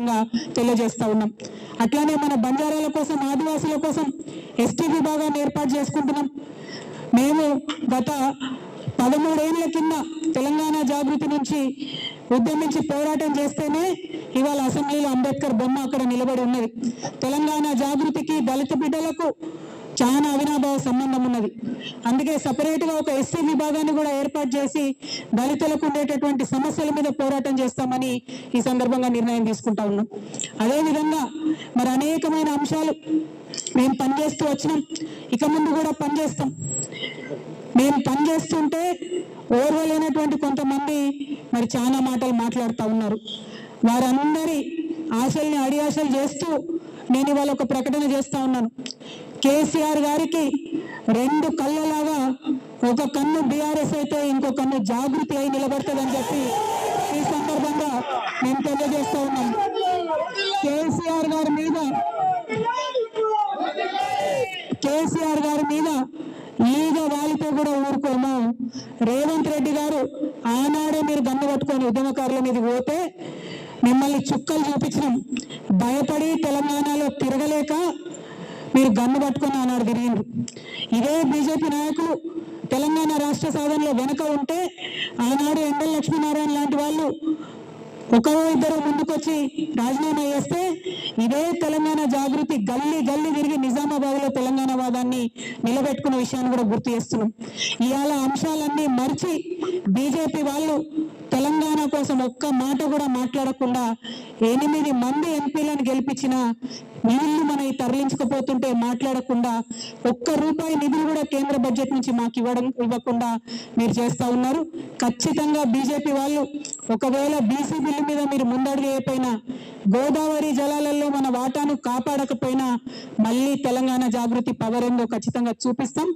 సందర్భంగా తెలియజేస్తా ఉన్నాం. అట్లానే మన బంజారాల కోసం, ఆదివాసుల కోసం ఎస్టీ విభాగాన్ని ఏర్పాటు చేసుకుంటున్నాం. మేము గత 13 ఏళ్ల కింద తెలంగాణ జాగృతి నుంచి ఉద్యమించి పోరాటం చేస్తేనే ఇవాళ అసెంబ్లీలో అంబేద్కర్ బొమ్మ అక్కడ నిలబడి ఉన్నది. తెలంగాణ జాగృతికి దళిత బిడ్డలకు చాలా అవినాభావ సంబంధం ఉన్నది. అందుకే సపరేట్గా ఒక ఎస్సీ విభాగాన్ని కూడా ఏర్పాటు చేసి దళితులకు ఉండేటటువంటి సమస్యల మీద పోరాటం చేస్తామని ఈ సందర్భంగా నిర్ణయం తీసుకుంటా ఉన్నాం. అదేవిధంగా మరి అనేకమైన అంశాలు మేము పనిచేస్తూ వచ్చినాం, ఇక ముందు కూడా పనిచేస్తాం. మేము పనిచేస్తుంటే ఓర్వలేనటువంటి కొంతమంది మరి చాలా మాటలు మాట్లాడుతూ ఉన్నారు. వారందరి ఆశల్ని అడియాశలు చేస్తూ నేను ఇవాళ ఒక ప్రకటన చేస్తా ఉన్నాను. కేసీఆర్ గారికి 2 కళ్ళలాగా ఒక కన్ను బీఆర్ఎస్ అయితే ఇంకో కన్ను జాగృతి అయి నిలబడుతుందని చెప్పి ఈ సందర్భంగా మేము తెలియజేస్తా ఉన్నాం. కేసీఆర్ గారి మీద ఈగ వాలితో కూడా ఊరుకోము. రేవంత్ రెడ్డి గారు ఆనాడే మీరు గన్ను పట్టుకొని ఉద్యమకారుల మీద పోతే మిమ్మల్ని చుక్కలు చూపించినాం. భయపడి తెలంగాణలో తిరగలేక మీరు గన్ను పట్టుకొని ఆనాడు తిరిగిండ్రు. ఇదే బీజేపీ నాయకులు తెలంగాణ రాష్ట్ర సాధనలో వెనుక ఉంటే ఆనాడు ఎండల లక్ష్మీనారాయణ లాంటి వాళ్ళు ఒకరో ఇద్దరు ముందుకొచ్చి రాజీనామా చేస్తే ఇదే తెలంగాణ జాగృతి గల్లీ గల్లీ తిరిగి నిజామాబాద్లో తెలంగాణ వాదాన్ని నిలబెట్టుకున్న విషయాన్ని కూడా గుర్తు చేస్తున్నాం. ఇవాళ అంశాలన్నీ మరిచి బీజేపీ వాళ్ళు తెలంగాణ కోసం ఒక్క మాట కూడా మాట్లాడకుండా 8 మంది ఎంపీలను గెలిపించిన వీళ్ళు మన తరలించకపోతుంటే మాట్లాడకుండా ₹1 నిధులు కూడా కేంద్ర బడ్జెట్ నుంచి మాకు ఇవ్వకుండా మీరు చేస్తా ఉన్నారు. ఖచ్చితంగా బీజేపీ వాళ్ళు ఒకవేళ బీసీ బిల్లు మీద మీరు ముందడుగు వేయకపోయినా, గోదావరి జలాలలో మన వాటాను కాపాడకపోయినా మళ్ళీ తెలంగాణ జాగృతి పవర్ ఏందో ఖచ్చితంగా చూపిస్తాం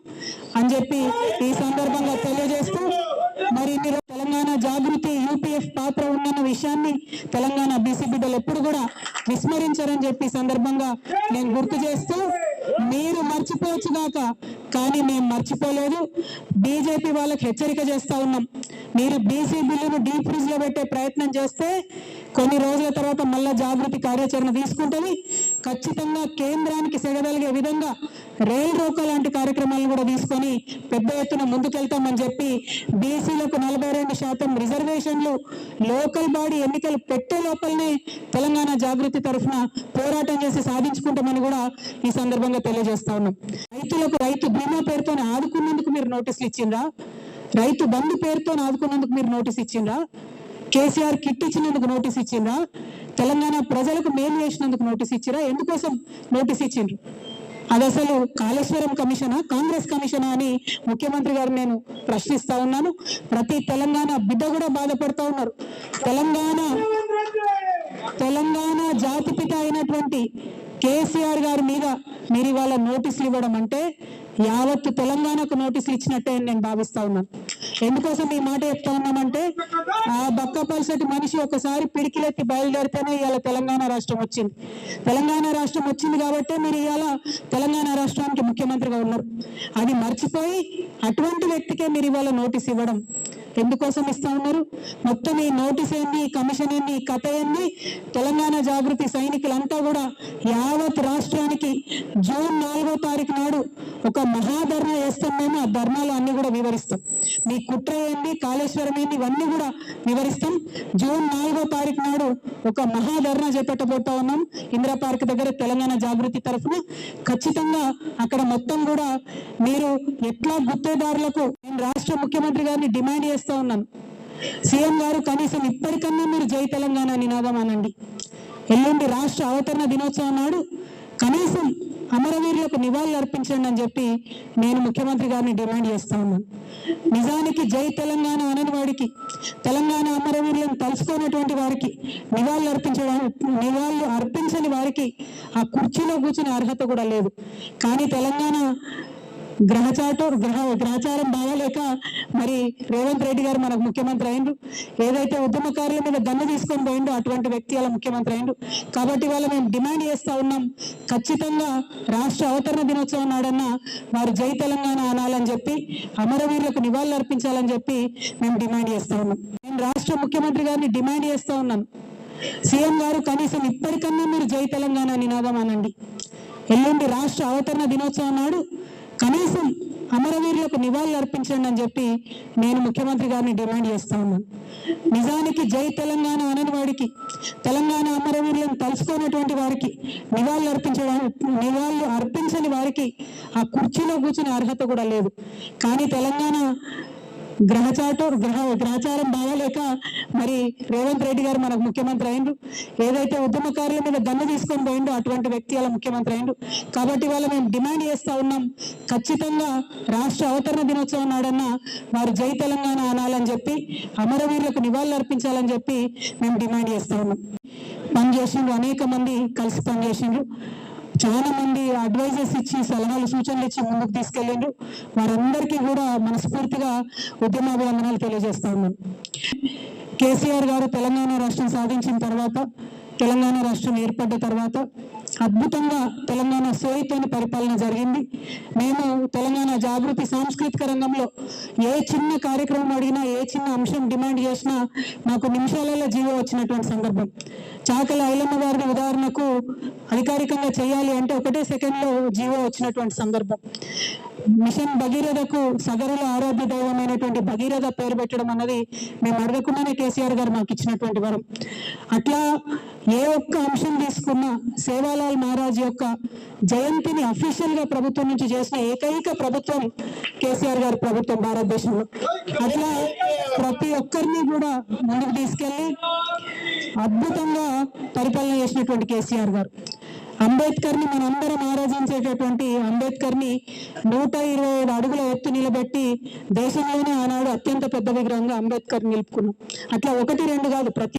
అని చెప్పి ఈ సందర్భంగా తెలియజేస్తూ, మరి మీరు తెలంగాణ జాగృతి యూపీఎఫ్ పాత్ర ఉన్న విషయాన్ని తెలంగాణ బీసీ బిడ్డలు ఎప్పుడు కూడా విస్మరించారని చెప్పి సందర్భంగా నేను గుర్తు చేస్తూ, మీరు మర్చిపోవచ్చు గాక కానీ మేము మర్చిపోలేదు. బీజేపీ వాళ్ళకి హెచ్చరిక చేస్తా ఉన్నాం. మీరు బీసీ బిల్లును డీప్ ఫ్రీజ్ లో పెట్టే ప్రయత్నం చేస్తే కొన్ని రోజుల తర్వాత మళ్ళా జాగృతి కార్యాచరణ తీసుకుంటుంది. ఖచ్చితంగా కేంద్రానికి సెగదలిగే విధంగా రైలు రోకో లాంటి కార్యక్రమాలను కూడా తీసుకొని పెద్ద ఎత్తున ముందుకెళ్తామని చెప్పి, బీసీలకు 42% రిజర్వేషన్లు లోకల్ బాడీ ఎన్నికలు పెట్టే లోపలనే తెలంగాణ జాగృతి తరఫున పోరాటం చేసి సాధించుకుంటామని కూడా ఈ సందర్భంగా తెలియజేస్తా ఉన్నాం. రైతులకు రైతు బీమా పేరుతో ఆదుకున్నందుకు మీరు నోటీసులు ఇచ్చిండ్రా? రైతు బంధు పేరుతో ఆదుకున్నందుకు మీరు నోటీస్ ఇచ్చిండ్రా? కేసీఆర్ కిట్ ఇచ్చినందుకు నోటీస్ ఇచ్చిండ్రా? తెలంగాణ ప్రజలకు మేలు చేసినందుకు నోటీస్ ఇచ్చిరా? ఎందుకోసం నోటీస్ ఇచ్చిండ్రు? అది అసలు కాళేశ్వరం కమిషనా, కాంగ్రెస్ కమిషనా అని ముఖ్యమంత్రి గారు నేను ప్రశ్నిస్తా ఉన్నాను. ప్రతి తెలంగాణ బిడ్డ కూడా బాధపడతా ఉన్నారు. తెలంగాణ జాతిపిత అయినటువంటి కేసీఆర్ గారి మీద మీరు ఇవాళ నోటీసులు ఇవ్వడం అంటే యావత్తు తెలంగాణకు నోటీసులు ఇచ్చినట్టే నేను భావిస్తా ఉన్నాను. ఎందుకోసం ఈ మాట చెప్తా ఉన్నామంటే, ఆ బక్కపల్సటి మనిషి ఒకసారి పిడికిలెత్తి బయలుదేరితేనే ఇవాళ తెలంగాణ రాష్ట్రం వచ్చింది. తెలంగాణ రాష్ట్రం వచ్చింది కాబట్టే మీరు ఇవాళ తెలంగాణ రాష్ట్రానికి ముఖ్యమంత్రిగా ఉన్నారు. అది మర్చిపోయి అటువంటి వ్యక్తికే మీరు ఇవాళ నోటీస్ ఇవ్వడం ఎందుకోసం ఇస్తా ఉన్నారు? మొత్తం ఈ నోటీస్ ఏంది, కమిషన్ ఏంది, కథ ఏంది? తెలంగాణ జాగృతి సైనికులంతా కూడా యావత్ రాష్ట్రానికి జూన్ 4వ తారీఖు నాడు ఒక మహాధర్నా చేస్తాం. మేము ఆ ధర్నాలు అన్ని కూడా వివరిస్తాం. మీ కుట్ర ఏంది, కాళేశ్వరం ఏంది, ఇవన్నీ కూడా వివరిస్తాం. జూన్ 4వ తారీఖు నాడు ఒక మహాధర్నా చేపట్టబోతా ఉన్నాం ఇందిరా పార్క్ దగ్గర తెలంగాణ జాగృతి తరఫున. ఖచ్చితంగా అక్కడ మొత్తం కూడా మీరు ఎట్లా గుత్తేదారులకు నేను రాష్ట్ర ముఖ్యమంత్రి గారిని డిమాండ్ చేస్తా ఉన్నాను. సీఎం గారు కనీసం ఇప్పటికన్నా మీరు జై తెలంగాణ నినాదం అనండి. ఎల్లుండి రాష్ట్ర అవతరణ దినోత్సవం నాడు కనీసం అమరవీరులకు నివాళులు అర్పించండి అని చెప్పి నేను ముఖ్యమంత్రి గారిని డిమాండ్ చేస్తా ఉన్నాను. నిజానికి జై తెలంగాణ అనని వాడికి, తెలంగాణ అమరవీరులను తలుచుకున్నటువంటి వారికి నివాళులు అర్పించని వారికి ఆ కుర్చీలో కూర్చునే అర్హత కూడా లేదు. కానీ తెలంగాణ గ్రహచారం బాగలేక మరి రేవంత్ రెడ్డి గారు మనకు ముఖ్యమంత్రి అయిండు. ఏదైతే ఉద్యమకారుల మీద గన్ను తీసుకొని పోయిండో అటువంటి వ్యక్తి అలా ముఖ్యమంత్రి అయిండు. కాబట్టి వాళ్ళ మేము డిమాండ్ చేస్తా ఉన్నాం, ఖచ్చితంగా రాష్ట్ర అవతరణ దినోత్సవం నాడన్నా వారు జై తెలంగాణ అనాలని చెప్పి, అమరవీరులకు నివాళులు అర్పించాలని చెప్పి మేము డిమాండ్ చేస్తా ఉన్నాం. నేను రాష్ట్ర ముఖ్యమంత్రి గారిని డిమాండ్ చేస్తా ఉన్నాను, సీఎం గారు కనీసం ఇప్పటికన్నా మీరు జై తెలంగాణ నినాదం అనండి. ఎల్లుండి రాష్ట్ర అవతరణ దినోత్సవం నాడు కనీసం అమరవీరులకు నివాళులు అర్పించండి అని చెప్పి నేను ముఖ్యమంత్రి గారిని డిమాండ్ చేస్తా ఉన్నాను. నిజానికి జై తెలంగాణ అనని వాడికి, తెలంగాణ అమరవీరులను తలుచుకున్నటువంటి వారికి నివాళులు అర్పించని వారికి ఆ కుర్చీలో కూర్చునే అర్హత కూడా లేదు. కానీ తెలంగాణ గ్రహచారం బాగలేక మరి రేవంత్ రెడ్డి గారు మనకు ముఖ్యమంత్రి అయిండు. ఏదైతే ఉద్యమకారుల మీద గన్ను తీసుకొని పోయిండో అటువంటి వ్యక్తి అలా ముఖ్యమంత్రి అయిండు. కాబట్టి వాళ్ళ మేము డిమాండ్ చేస్తా ఉన్నాం, ఖచ్చితంగా రాష్ట్ర అవతరణ దినోత్సవం నాడన్నా వారు జై తెలంగాణ అనాలని చెప్పి, అమరవీరులకు నివాళులు అర్పించాలని చెప్పి మేము డిమాండ్ చేస్తా ఉన్నాం. పనిచేసిండ్రు, అనేక మంది కలిసి పనిచేసిండ్రు, చాలా మంది అడ్వైజర్స్ ఇచ్చి సలహాలు సూచనలు ఇచ్చి ముందుకు తీసుకెళ్ళిండ్రు. వారందరికీ కూడా మనస్ఫూర్తిగా ఉద్యమాభివందనాలు తెలియజేస్తా ఉన్నాను. కేసీఆర్ గారు తెలంగాణ రాష్ట్రం సాధించిన తర్వాత, తెలంగాణ రాష్ట్రం ఏర్పడ్డ తర్వాత అద్భుతంగా తెలంగాణ సోయితోని పరిపాలన జరిగింది. మేము తెలంగాణ జాగృతి సాంస్కృతిక రంగంలో ఏ చిన్న కార్యక్రమం అడిగినా, ఏ చిన్న అంశం డిమాండ్ చేసినా మాకు నిమిషాలలో జీవో వచ్చినటువంటి సందర్భం. చాకలి ఐలమ్మ గారిని ఉదాహరణకు అధికారికంగా చేయాలి అంటే ఒకటే సెకండ్లో జీవో వచ్చినటువంటి సందర్భం. మిషన్ భగీరథకు సగరుల ఆరాధ్య దైవమైనటువంటి భగీరథ పేరు పెట్టడం అన్నది మేము అడగకుండానే కేసీఆర్ గారు మాకు ఇచ్చినటువంటి వరం. అట్లా ఏ ఒక్క అంశం తీసుకున్నా సేవాలాల్ మహారాజ్ యొక్క జయంతిని అఫీషియల్ గా ప్రభుత్వం నుంచి చేసిన ఏకైక ప్రభుత్వం కేసీఆర్ గారి ప్రభుత్వం భారతదేశంలో. అట్లా ప్రతి ఒక్కరిని కూడా ముందుకు తీసుకెళ్లి అద్భుతంగా పరిపాలన చేసినటువంటి కేసీఆర్ గారు. అంబేద్కర్ ని మనందరం ఆరాధించేటటువంటి అంబేద్కర్ ని 125 అడుగుల ఎత్తు నిలబెట్టి దేశంలోనే ఆనాడు అత్యంత పెద్ద విగ్రహంగా అంబేద్కర్ నిలుపుకున్నాం. అట్లా 1-2 కాదు, ప్రతి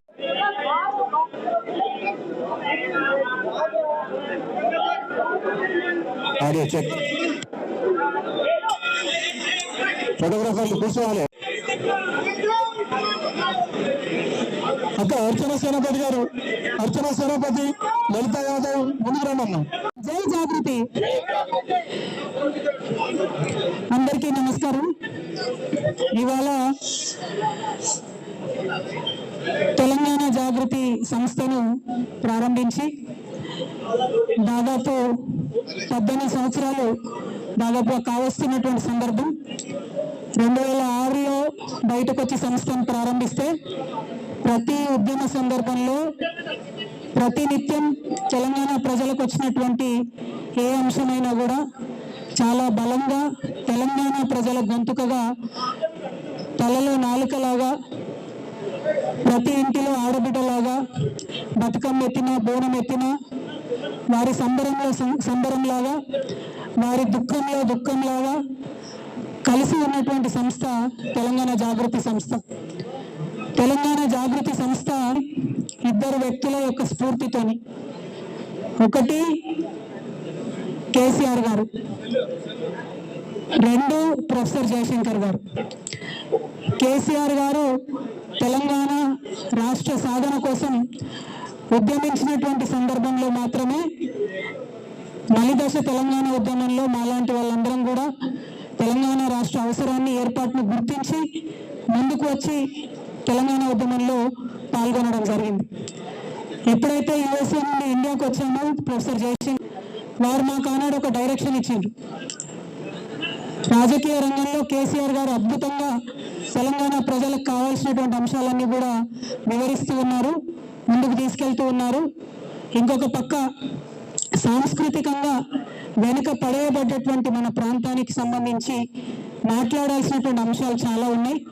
ఫోటోగ్రాఫర్లు కూర్చోవాలి. అక్క అర్చన సేనాపతి గారు, అర్చన సేనాపతి, లలిత యాదవ్ ముందుకు రమ్మన్నా. జై జాగృతి. అందరికీ నమస్కారం. ఇవాళ తెలంగాణ జాగృతి సంస్థను ప్రారంభించి దాదాపు 18 సంవత్సరాలు దాదాపు కావస్తున్నటువంటి సందర్భం. 2006లో బయటకు వచ్చి సంస్థను ప్రారంభిస్తే ప్రతి ఉద్యమ సందర్భంలో ప్రతినిత్యం తెలంగాణ ప్రజలకు వచ్చినటువంటి ఏ అంశమైనా కూడా చాలా బలంగా తెలంగాణ ప్రజల గొంతుకగా, తలలో నాలుకలాగా, ప్రతి ఇంటిలో ఆడబిడ్డలాగా బతుకమ్మ ఎత్తినా, బోనం ఎత్తినా, వారి సంబరంలో సంబరంలాగా, వారి దుఃఖంలో దుఃఖంలాగా కలిసి ఉన్నటువంటి సంస్థ తెలంగాణ జాగృతి సంస్థ. తెలంగాణ జాగృతి సంస్థ 2 వ్యక్తుల యొక్క స్ఫూర్తితోని, ఒకటి కేసీఆర్ గారు, 2 ప్రొఫెసర్ జయశంకర్ గారు. కేసీఆర్ గారు తెలంగాణ రాష్ట్ర సాధన కోసం ఉద్యమించినటువంటి సందర్భంలో మాత్రమే మలిదశ తెలంగాణ ఉద్యమంలో మాలాంటి వాళ్ళందరం కూడా తెలంగాణ రాష్ట్ర అవసరాన్ని, ఏర్పాటును గుర్తించి ముందుకు వచ్చి తెలంగాణ ఉద్యమంలో పాల్గొనడం జరిగింది. ఎప్పుడైతే యుఎస్ఏ నుండి ఇండియాకు వచ్చామో ప్రొఫెసర్ జయశంకర్ వారు మాకు ఆనాడు ఒక డైరెక్షన్ ఇచ్చిండ్రు. రాజకీయ రంగంలో కేసీఆర్ గారు అద్భుతంగా తెలంగాణ ప్రజలకు కావాల్సినటువంటి అంశాలన్నీ కూడా వివరిస్తూ ఉన్నారు, ముందుకు తీసుకెళ్తూ ఉన్నారు. ఇంకొక పక్క సాంస్కృతికంగా వెనుక పడేయబడ్డటువంటి మన ప్రాంతానికి సంబంధించి మాట్లాడాల్సినటువంటి అంశాలు చాలా ఉన్నాయి.